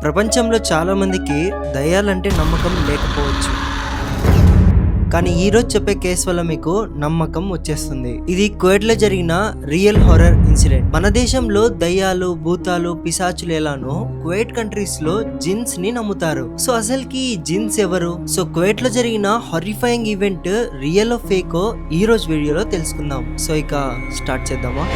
ప్రపంచంలో చాలా మందికి దయ్యాలంటే నమ్మకం లేకపోవచ్చు. కానీ ఈ రోజు చెప్పే కేసు వల్ల మీకు నమ్మకం వచ్చేస్తుంది. ఇది కువైట్ లో జరిగిన రియల్ హారర్ ఇన్సిడెంట్. మన దేశంలో దయ్యాలు, భూతాలు, పిశాచులు ఎలానో కువైట్ కంట్రీస్ లో జిన్స్ ని నమ్ముతారు. సో అసలుకి ఈ జిన్స్ ఎవరు? సో కువైట్ లో జరిగిన హారిఫైయింగ్ ఈవెంట్ రియల్ ఫేకో ఈ రోజు వీడియోలో తెలుసుకుందాం. సో ఇక స్టార్ట్ చేద్దామా?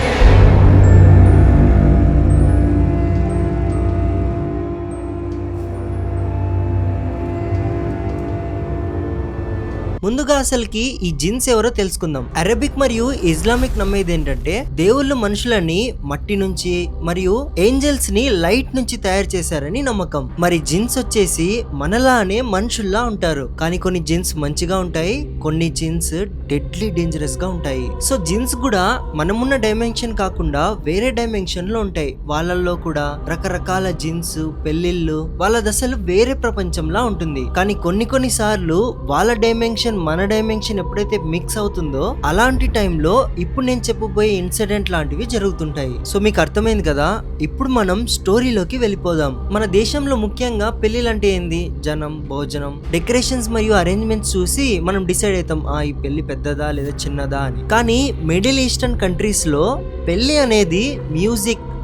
ముందుగా అసలుకి ఈ జిన్స్ ఎవరో తెలుసుకుందాం. అరబిక్ మరియు ఇస్లామిక్ నమ్మేది ఏంటంటే దేవుళ్ళు మనుషులని మట్టి నుంచి మరియు ఏంజల్స్ ని లైట్ నుంచి తయారు చేశారని నమ్మకం. మరి జిన్స్ వచ్చేసి మనలానే మనుషుల్లా ఉంటారు. కానీ కొన్ని జిన్స్ మంచిగా ఉంటాయి, కొన్ని జిన్స్ డెడ్లీ డేంజరస్ గా ఉంటాయి. సో జిన్స్ కూడా మనమున్న డైమెన్షన్ కాకుండా వేరే డైమెన్షన్ లో ఉంటాయి. వాళ్ళల్లో కూడా రకరకాల జిన్స్, పెళ్లిళ్ళు, వాళ్ళ దశలు వేరే ప్రపంచంలా ఉంటుంది. కానీ కొన్ని సార్లు వాళ్ళ డైమెన్షన్ మన డైమెన్షన్ ఎప్పుడైతే మిక్స్ అవుతుందో అలాంటి టైంలో ఇప్పుడు నేను చెప్పబోయే ఇన్సిడెంట్ లాంటివి జరుగుతుంటాయి. సో మీకు అర్థమైంది కదా. ఇప్పుడు మనం స్టోరీలోకి వెళ్ళిపోదాం. మన దేశంలో ముఖ్యంగా పెళ్లిలంటే ఏంది? జనం, భోజనం, డెకరేషన్స్ మరియు అరేంజ్మెంట్స్ చూసి మనం డిసైడ్ అవుతాం ఈ పెళ్లి పెద్దదా లేదా చిన్నదా అని. కానీ మిడిల్ ఈస్టర్న్ కంట్రీస్ లో పెళ్లి అనేది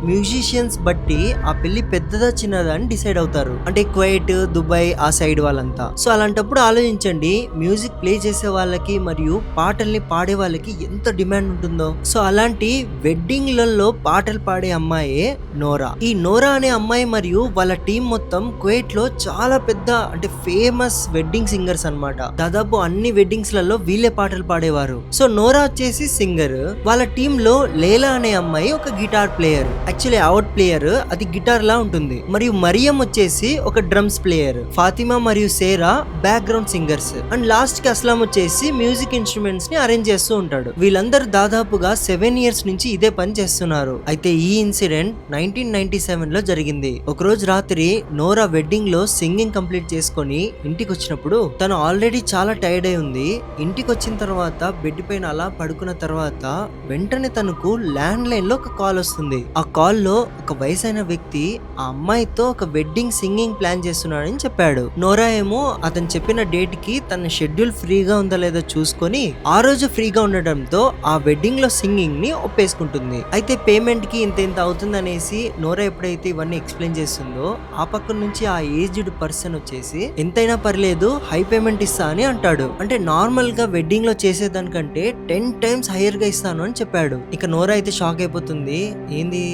మ్యూజిషియన్స్ బట్టి ఆ పెళ్లి పెద్దదా చిన్నదా అని డిసైడ్ అవుతారు. అంటే కువైట్, దుబాయ్ ఆ సైడ్ వాళ్ళంతా. సో అలాంటప్పుడు ఆలోచించండి, మ్యూజిక్ ప్లే చేసే వాళ్ళకి మరియు పాటల్ని పాడే వాళ్ళకి ఎంత డిమాండ్ ఉంటుందో. సో అలాంటి వెడ్డింగ్లలో పాటలు పాడే అమ్మాయే నోరా. ఈ నోరా అనే అమ్మాయి మరియు వాళ్ళ టీం మొత్తం కువైట్ లో చాలా పెద్ద అంటే ఫేమస్ వెడ్డింగ్ సింగర్స్ అన్నమాట. దాదాపు అన్ని వెడ్డింగ్స్ లలో వీళ్ళే పాటలు పాడేవారు. సో నోరా వచ్చేసి సింగర్, వాళ్ళ టీమ్ లో లేలా అనే అమ్మాయి ఒక guitar player. Actually out player, అది గిటార్ లా ఉంటుంది. మరియు మరియం వచ్చేసి ఒక డ్రమ్స్ ప్లేయర్. ఫాతిమా మరియు సేరా బ్యాక్గ్రౌండ్ సింగర్స్. అండ్ లాస్ట్ కి అస్లాం వచ్చేసి మ్యూజిక్ ఇన్స్ట్రుమెంట్స్ ని అరేంజ్ చేస్తూ ఉంటాడు. వీళ్ళందరూ దాదాపుగా 7 years నుంచి ఇదే పని చేస్తున్నారు. అయితే ఈ ఇన్సిడెంట్ 1997 లో జరిగింది. ఒక రోజు రాత్రి నోరా వెడ్డింగ్ లో సింగింగ్ కంప్లీట్ చేసుకొని ఇంటికి వచ్చినప్పుడు తను ఆల్రెడీ చాలా టైర్డ్ అయి ఉంది. ఇంటికి వచ్చిన తర్వాత బెడ్ పైన అలా పడుకున్న తర్వాత వెంటనే తనకు ల్యాండ్ లైన్ లో ఒక కాల్ వస్తుంది. ఆ కాల్ లో ఒక వయసైన వ్యక్తి ఆ అమ్మాయితో ఒక వెడ్డింగ్ సింగింగ్ ప్లాన్ చేస్తున్నాడని చెప్పాడు. నోరా ఏమో అతను చెప్పిన డేట్ కి తన షెడ్యూల్ ఫ్రీగా ఉందా లేదో చూసుకొని ఆ రోజు ఫ్రీగా ఉండడంతో ఆ వెడ్డింగ్ లో సింగింగ్ ని ఒప్పేసుకుంటుంది. అయితే పేమెంట్ కి ఇంత అవుతుంది అనేసి నోరా ఎప్పుడైతే ఇవన్నీ ఎక్స్ప్లెయిన్ చేస్తుందో ఆ పక్క నుంచి ఆ ఏజ్డ్ పర్సన్ వచ్చేసి ఎంతైనా పర్లేదు హై పేమెంట్ ఇస్తా అని అంటాడు. అంటే నార్మల్ గా వెడ్డింగ్ లో చేసేదానికంటే 10 times హైయర్ గా ఇస్తాను అని చెప్పాడు. ఇక నోరా అయితే షాక్ అయిపోతుంది, ఏంది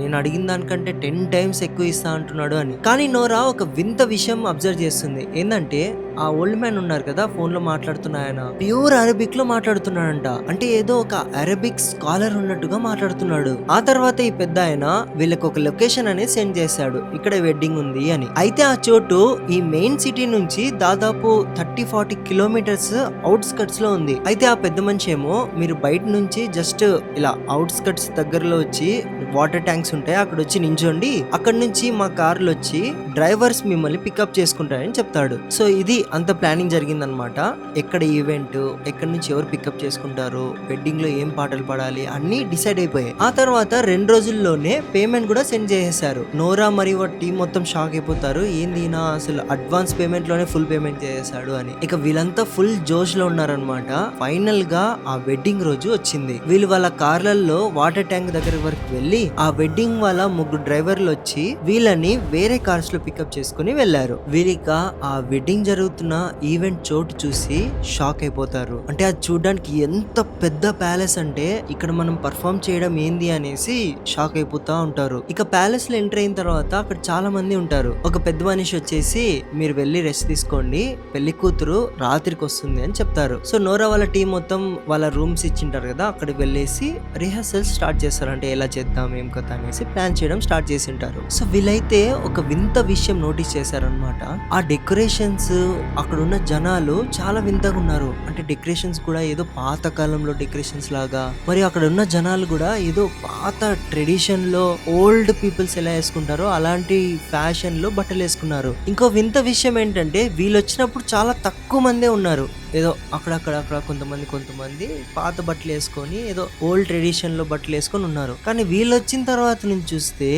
నేను అడిగిన దానికంటే 10 times ఎక్కువ ఇస్తా అంటున్నాడు అని. కానీ నోరా ఒక వింత విషయం అబ్జర్వ్ చేస్తుంది. ఏంటంటే ఆ ఓల్డ్ మ్యాన్ ఉన్నారు కదా ఫోన్ లో మాట్లాడుతున్న ఆయన ప్యూర్ అరబిక్ లో మాట్లాడుతున్నాడంట. అంటే ఏదో ఒక అరబిక్ స్కాలర్ ఉన్నట్టుగా మాట్లాడుతున్నాడు. ఆ తర్వాత ఈ పెద్ద ఆయన వీళ్ళకి ఒక లొకేషన్ అనేది సెండ్ చేశాడు, ఇక్కడ వెడ్డింగ్ ఉంది అని. అయితే ఆ చోటు ఈ మెయిన్ సిటీ నుంచి దాదాపు 30-40 kilometers అవుట్స్కట్స్ లో ఉంది. అయితే ఆ పెద్ద మనిషి ఏమో మీరు బయట నుంచి జస్ట్ ఇలా అవుట్స్కట్స్ దగ్గరలో వచ్చి వాటర్ ట్యాంక్స్ ఉంటాయి, అక్కడ వచ్చి నించోండి, అక్కడ నుంచి మా కార్లు వచ్చి డ్రైవర్స్ మిమ్మల్ని పికప్ చేసుకుంటారని చెప్తాడు. సో ఇది అంత ప్లానింగ్ జరిగిందనమాట. ఎక్కడ ఈవెంట్, ఎక్కడి నుంచి ఎవరు పికప్ చేసుకుంటారు, వెడ్డింగ్ లో ఏం పాటలు పాడాలి అన్ని డిసైడ్ అయిపోయాయి. ఆ తర్వాత 2 రోజుల్లోనే పేమెంట్ కూడా సెండ్ చేసేసారు. నోరా మరియు టీం మొత్తం షాక్ అయిపోతారు, ఏంది అసలు అడ్వాన్స్ పేమెంట్ లోనే ఫుల్ పేమెంట్ చేసేసాడు అని. ఇక వీళ్ళంతా ఫుల్ జోష్ లో ఉన్నారనమాట. ఫైనల్ గా ఆ వెడ్డింగ్ రోజు వచ్చింది. వీళ్ళు వాళ్ళ కార్లలో వాటర్ ట్యాంక్ దగ్గర వరకు వెళ్ళి ఆ వెడ్డింగ్ వాళ్ళ 3 డ్రైవర్లు వచ్చి వీళ్ళని వేరే కార్స్ లో పికప్ చేసుకుని వెళ్లారు. వీరిక ఆ వెడ్డింగ్ జరుగుతున్న ఈవెంట్ చోటు చూసి షాక్ అయిపోతారు. అంటే అది చూడడానికి ఎంత పెద్ద ప్యాలెస్ అంటే ఇక్కడ మనం పర్ఫామ్ చేయడం ఏంది అనేసి షాక్ అయిపోతా ఉంటారు. ఇక ప్యాలెస్ లో ఎంటర్ అయిన తర్వాత అక్కడ చాలా మంది ఉంటారు. ఒక పెద్ద మనిషి వచ్చేసి మీరు వెళ్ళి రెస్ట్ తీసుకోండి, పెళ్లి కూతురు రాత్రికి వస్తుంది అని చెప్తారు. సో నోరా వాళ్ళ టీం మొత్తం వాళ్ళ రూమ్స్ ఇచ్చింటారు కదా, అక్కడికి వెళ్ళేసి రిహర్సల్ స్టార్ట్ చేస్తారు. అంటే ఎలా చేద్దాం ఏం కథ అనేసి ప్లాన్ చేయడం స్టార్ట్ చేసి ఉంటారు. సో వీళ్ళైతే ఒక వింత విషయం నోటీస్ చేశారనమాట. ఆ డెకరేషన్స్, అక్కడ ఉన్న జనాలు చాలా వింతగా ఉన్నారు. అంటే డెకరేషన్స్ కూడా ఏదో పాత కాలంలో డెకరేషన్స్ లాగా, మరి అక్కడ ఉన్న జనాలు కూడా ఏదో పాత ట్రెడిషన్ లో ఓల్డ్ పీపుల్స్ ఎలా వేసుకుంటారో అలాంటి ఫ్యాషన్ లో బట్టలు వేసుకున్నారు. ఇంకో వింత విషయం ఏంటంటే వీళ్ళు వచ్చినప్పుడు చాలా తక్కువ మందే ఉన్నారు. ఏదో అక్కడ కొంతమంది పాత బట్టలు వేసుకొని ఏదో ఓల్డ్ ట్రెడిషన్ లో బట్టలు వేసుకొని ఉన్నారు. కానీ వీళ్ళు వచ్చిన తర్వాత నుంచి చూస్తే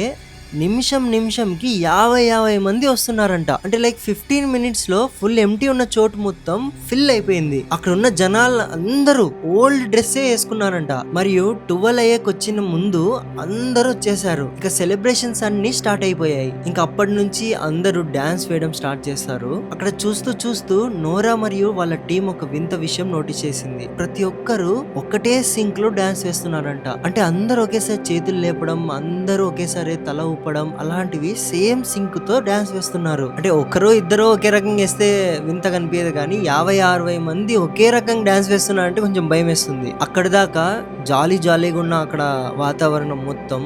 నిమిషంకి 50 మంది వస్తున్నారంట. అంటే లైక్ 15 మినిట్స్ లో ఫుల్ ఎంటీ ఉన్న చోటు మొత్తం ఫిల్ అయిపోయింది. అక్కడ ఉన్న జనాలు అందరూ ఓల్డ్ డ్రెస్సే వేసుకున్నారంట. మరియు 12 అయ్యేకొచ్చిన ముందు అందరూ వచ్చేసారు. ఇక సెలబ్రేషన్స్ అన్ని స్టార్ట్ అయిపోయాయి. ఇంకా అప్పటి నుంచి అందరూ డాన్స్ వేయడం స్టార్ట్ చేస్తారు. అక్కడ చూస్తూ నోరా మరియు వాళ్ళ టీం ఒక వింత విషయం నోటీస్ చేసింది. ప్రతి ఒక్కరు ఒకటే సింక్ లో డాన్స్ వేస్తున్నారంట. అంటే అందరూ ఒకేసారి చేతులు లేపడం, అందరూ ఒకేసారి తల ఊపడం, అలాంటివి సేమ్ సింక్ తో డాన్స్ వేస్తున్నారు. అంటే ఒకరు ఇద్దరు ఒకే రకంగా వేస్తే వింత కనిపించదు, కానీ 50-60 మంది ఒకే రకంగా డాన్స్ వేస్తున్నారంటే కొంచెం భయం వేస్తుంది. అక్కడ దాకా జాలీగా ఉన్న అక్కడ వాతావరణం మొత్తం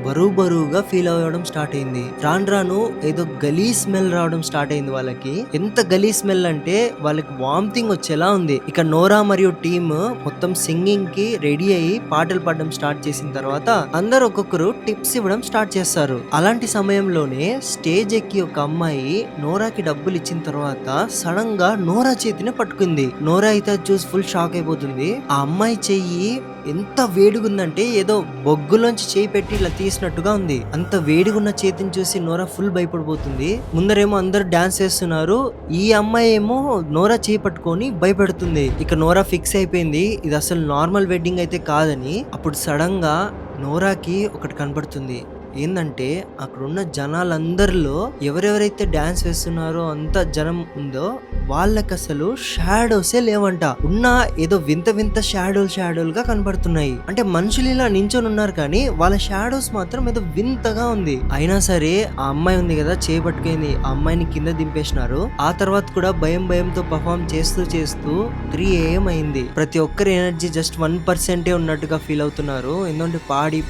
బరువుగా ఫీల్ అవ్వడం స్టార్ట్ అయింది. రాను ఏదో గలీ స్మెల్ రావడం స్టార్ట్ అయింది వాళ్ళకి. ఎంత గలీ స్మెల్ అంటే వాళ్ళకి వామిటింగ్ వచ్చేలా ఉంది. ఇక నోరా మరియు టీమ్ మొత్తం సింగింగ్ కి రెడీ అయ్యి పాటలు పాడడం స్టార్ట్ చేసిన తర్వాత అందరు ఒక్కొక్కరు టిప్స్ ఇవ్వడం స్టార్ట్ చేస్తారు. అలాంటి సమయంలోనే స్టేజ్ ఎక్కి ఒక అమ్మాయి నోరాకి డబ్బులు ఇచ్చిన తర్వాత సడన్ గా నోరా చేతిని పట్టుకుంది. నోరా అయితే చూసి ఫుల్ షాక్ అయిపోతుంది. ఆ అమ్మాయి చెయ్యి ఎంత వేడిగుందంటే ఏదో బొగ్గులోంచి చేయి పెట్టి ఇలా తీసినట్టుగా ఉంది. అంత వేడిగున్న చేతిని చూసి నోరా ఫుల్ భయపడిపోతుంది. ముందరేమో అందరు డాన్స్ చేస్తున్నారు, ఈ అమ్మాయి ఏమో నోరా చేయి పట్టుకొని భయపెడుతుంది. ఇక నోరా ఫిక్స్ అయిపోయింది ఇది అసలు నార్మల్ వెడ్డింగ్ అయితే కాదని. అప్పుడు సడన్ గా నోరాకి ఒకటి కనబడుతుంది. ఏందంటే అక్కడున్న జనాలందరిలో ఎవరెవరైతే డాన్స్ వేస్తున్నారో అంత జనం ఉందో వాళ్ళకి అసలు షాడోసే లేవంట. ఉన్న ఏదో వింత షాడోలుగా కనబడుతున్నాయి. అంటే మనుషులు ఇలా నించొని ఉన్నారు కానీ వాళ్ళ షాడోస్ మాత్రం ఏదో వింతగా ఉంది. అయినా సరే ఆ అమ్మాయి ఉంది కదా చేపట్టుకుంది, ఆ అమ్మాయిని కింద దింపేసినారు. ఆ తర్వాత కూడా భయంతో పర్ఫామ్ చేస్తూ 3 AM అయింది. ప్రతి ఒక్కరి ఎనర్జీ జస్ట్ 1% ఉన్నట్టుగా ఫీల్ అవుతున్నారు. ఎందుకంటే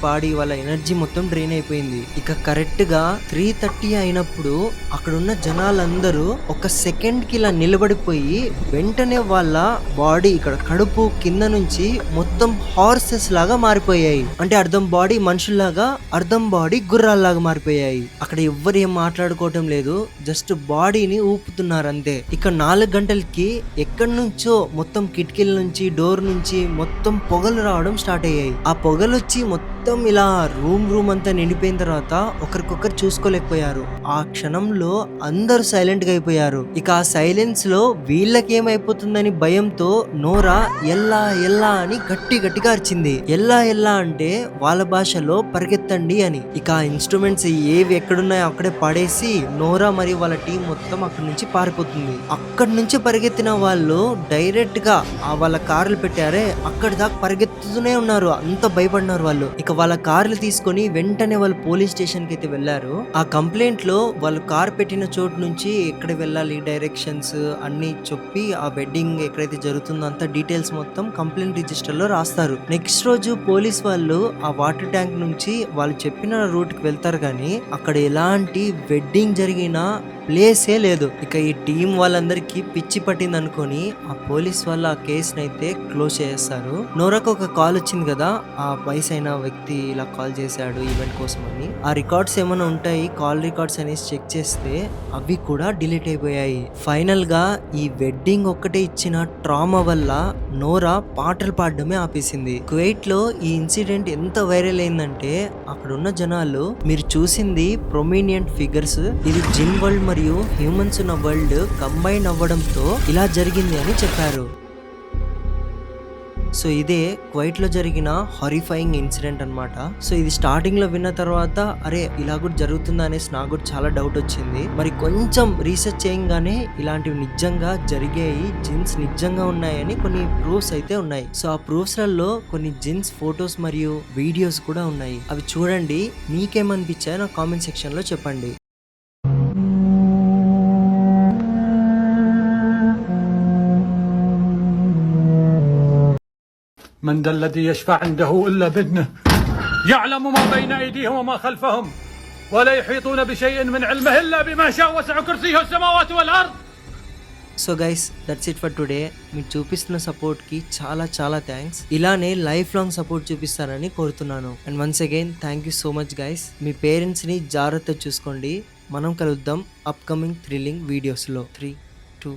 పాడి వాళ్ళ ఎనర్జీ మొత్తం డ్రైన్ అయిపోయింది. ఇక కరెక్ట్ గా 3:30 అయినప్పుడు అక్కడున్న జనాలందరూ ఒక సెకండ్ కి ఇలా నిలబడిపోయి వెంటనే వాళ్ళ బాడీ ఇక్కడ కడుపు కింద నుంచి మొత్తం హార్సెస్ లాగా మారిపోయాయి. అంటే అర్ధం బాడీ మనుషుల్లాగా, అర్ధం బాడీ గుర్రాల్లాగా మారిపోయాయి. అక్కడ ఎవ్వరు ఏం మాట్లాడుకోవటం లేదు, జస్ట్ బాడీని ఊపుతున్నారు అంతే. ఇక 4 గంటలకి ఎక్కడి నుంచో మొత్తం కిటికీల నుంచి డోర్ నుంచి మొత్తం పొగలు రావడం స్టార్ట్ అయ్యాయి. ఆ పొగలు వచ్చి మొత్తం ఇలా రూమ్ అంతా నిండిపోయిన తర్వాత ఒకరికొకరు చూసుకోలేకపోయారు. ఆ క్షణంలో అందరూ సైలెంట్ గా అయిపోయారు. ఇక ఆ సైలెన్స్ లో వీళ్ళకేమైపోతుందని భయంతో నోరా ఎల్లా అని గట్టిగా అరిచింది. ఎల్లా అంటే వాళ్ళ భాషలో పరిగెత్తండి అని. ఇక ఆ ఇన్స్ట్రుమెంట్స్ ఏవి ఎక్కడున్నాయో అక్కడే పడేసి నోరా మరియు వాళ్ళ టీం మొత్తం అక్కడి నుంచి పారిపోతుంది. అక్కడి నుంచి పరిగెత్తిన వాళ్ళు డైరెక్ట్ గా వాళ్ళ కార్లు పెట్టారే అక్కడి దాకా పరిగెత్తుతూనే ఉన్నారు. అంత భయపడినారు వాళ్ళు. ఇక వాళ్ళ కార్లు తీసుకొని వెంటనే వాళ్ళు పోలీస్ స్టేషన్ కి అయితే వెళ్లారు. ఆ కంప్లైంట్ లో వాళ్ళు కార్ పెట్టిన చోటు నుంచి ఎక్కడ వెళ్ళాలి, డైరెక్షన్స్ అన్ని చెప్పి ఆ వెడ్డింగ్ ఎక్కడైతే జరుగుతుందో అంత డీటెయిల్స్ మొత్తం కంప్లైంట్ రిజిస్టర్ లో రాస్తారు. నెక్స్ట్ రోజు పోలీస్ వాళ్ళు ఆ వాటర్ ట్యాంక్ నుంచి వాళ్ళు చెప్పిన రూట్ కి వెళ్తారు, కానీ అక్కడ ఎలాంటి వెడ్డింగ్ జరిగిన ప్లేసే లేదు. ఇక ఈ టీం వాళ్ళందరికీ పిచ్చి పట్టింది అనుకొని ఆ పోలీస్ వాళ్ళు ఆ కేసుని అయితే క్లోజ్ చేస్తారు. నోరాకు ఒక కాల్ వచ్చింది కదా, ఆ వయసైన వ్యక్తి ఇలా కాల్ చేశాడు ఈవెంట్ కోసం అని. ఆ రికార్డ్స్ ఏమైనా ఉంటాయి, కాల్ రికార్డ్స్ అనేసి చెక్ చేస్తే అవి కూడా డిలీట్ అయిపోయాయి. ఫైనల్ గా ఈ వెడ్డింగ్ ఒక్కటే ఇచ్చిన ట్రామా వల్ల నోరా పాటలు పాడడమే ఆపేసింది. కువైట్ లో ఈ ఇన్సిడెంట్ ఎంత వైరల్ అయిందంటే అక్కడ ఉన్న జనాలు మీరు చూసింది ప్రొమినియంట్ ఫిగర్స్, ఇది జిన్ వరల్డ్ మరియు హ్యూమన్స్ ఉన్న వరల్డ్ కంబైన్ అవ్వడంతో ఇలా జరిగింది అని చెప్పారు. సో ఇదే కువైట్ లో జరిగిన హారిఫైయింగ్ ఇన్సిడెంట్ అన్నమాట. సో ఇది స్టార్టింగ్ లో విన్న తర్వాత అరే ఇలా కూడా జరుగుతుందా అనేసి నాకు కూడా చాలా డౌట్ వచ్చింది. మరి కొంచెం రీసెర్చ్ చేయగానే ఇలాంటివి నిజంగా జరిగాయి, జిన్స్ నిజంగా ఉన్నాయని కొన్ని ప్రూఫ్స్ అయితే ఉన్నాయి. సో ఆ ప్రూఫ్స్ లలో కొన్ని జిన్స్ ఫొటోస్ మరియు వీడియోస్ కూడా ఉన్నాయి. అవి చూడండి, మీకేమనిపించాయో నా కామెంట్ సెక్షన్ లో చెప్పండి. من ذا الذي يشفع عنده إلا بإذنه يعلم ما بين أيديهم وما خلفهم ولا يحيطون بشيء من علمه إلا بما شاء وسع كرسيه السماوات والأرض. So guys that's it for today. మీరు చూపిస్తున్న సపోర్ట్కి చాలా థ్యాంక్స్. ఇలానే లైఫ్ లాంగ్ సపోర్ట్ చూపిస్తారని కోరుతున్నాను. And once again thank you so much guys. మీ పేరెంట్స్ని జాగ్రత్తగా చూసుకోండి. మనం కలుద్దాం అప్కమింగ్ థ్రిల్లింగ్ వీడియోస్లో. 3, 2